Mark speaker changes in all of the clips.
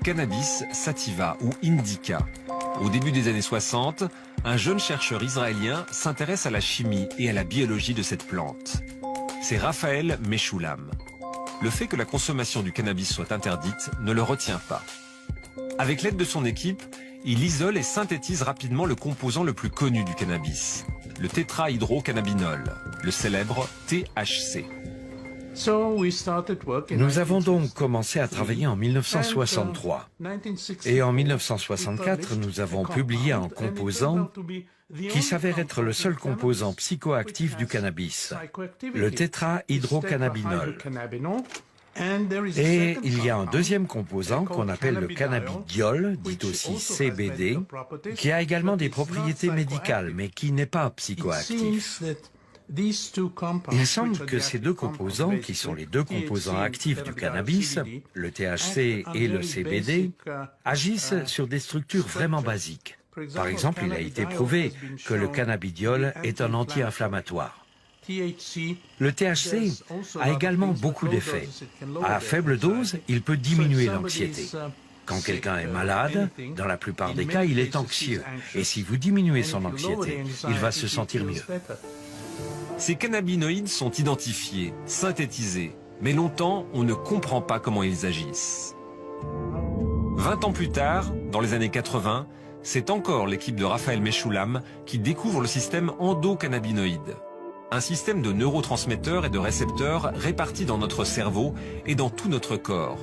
Speaker 1: cannabis sativa ou indica. Au début des années 60, un jeune chercheur israélien s'intéresse à la chimie et à la biologie de cette plante. C'est Raphaël Mechoulam. Le fait que la consommation du cannabis soit interdite ne le retient pas. Avec l'aide de son équipe, il isole et synthétise rapidement le composant le plus connu du cannabis, le tétrahydrocannabinol, le célèbre THC.
Speaker 2: Nous avons donc commencé à travailler en 1963. Et en 1964, nous avons publié un composant qui s'avère être le seul composant psychoactif du cannabis, le tétrahydrocannabinol. Et il y a un deuxième composant qu'on appelle le cannabidiol, dit aussi CBD, qui a également des propriétés médicales, mais qui n'est pas psychoactif. Il semble que ces deux composants, qui sont les deux composants actifs du cannabis, le THC et le CBD, agissent sur des structures vraiment basiques. Par exemple, il a été prouvé que le cannabidiol est un anti-inflammatoire. Le THC a également beaucoup d'effets. À faible dose, il peut diminuer l'anxiété. Quand quelqu'un est malade, dans la plupart des cas, il est anxieux. Et si vous diminuez son anxiété, il va se sentir mieux.
Speaker 1: Ces cannabinoïdes sont identifiés, synthétisés, mais longtemps, on ne comprend pas comment ils agissent. 20 ans plus tard, dans les années 80, c'est encore l'équipe de Raphaël Mechoulam qui découvre le système endocannabinoïde. Un système de neurotransmetteurs et de récepteurs répartis dans notre cerveau et dans tout notre corps.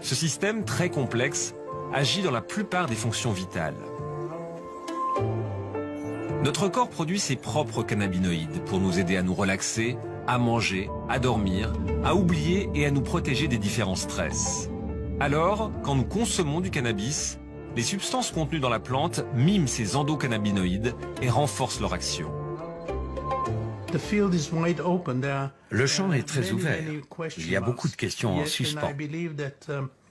Speaker 1: Ce système, très complexe, agit dans la plupart des fonctions vitales. Notre corps produit ses propres cannabinoïdes pour nous aider à nous relaxer, à manger, à dormir, à oublier et à nous protéger des différents stress. Alors, quand nous consommons du cannabis, les substances contenues dans la plante miment ces endocannabinoïdes et renforcent leur action.
Speaker 2: Le champ est très ouvert. Il y a beaucoup de questions en suspens.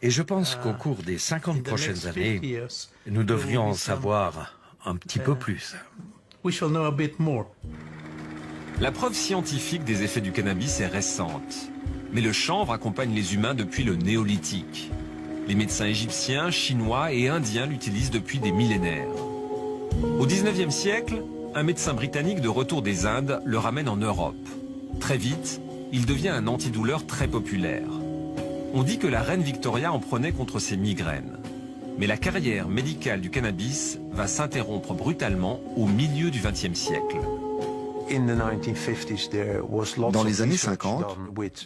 Speaker 2: Et je pense qu'au cours des 50 prochaines années, nous devrions en savoir un petit peu plus.
Speaker 1: La preuve scientifique des effets du cannabis est récente. Mais le chanvre accompagne les humains depuis le néolithique. Les médecins égyptiens, chinois et indiens l'utilisent depuis des millénaires. Au XIXe siècle, un médecin britannique de retour des Indes le ramène en Europe. Très vite, il devient un antidouleur très populaire. On dit que la reine Victoria en prenait contre ses migraines. Mais la carrière médicale du cannabis va s'interrompre brutalement au milieu du XXe siècle.
Speaker 3: Dans les années 50,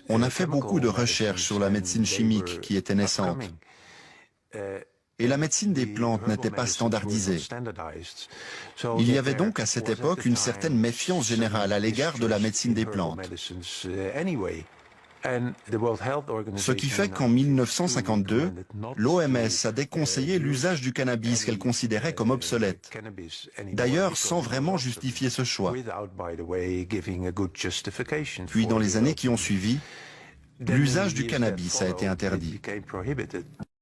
Speaker 3: on a fait beaucoup de recherches sur la médecine chimique qui était naissante. Et la médecine des plantes n'était pas standardisée. Il y avait donc à cette époque une certaine méfiance générale à l'égard de la médecine des plantes. Ce qui fait qu'en 1952, l'OMS a déconseillé l'usage du cannabis qu'elle considérait comme obsolète. D'ailleurs, sans vraiment justifier ce choix. Puis dans les années qui ont suivi, l'usage du cannabis a été interdit.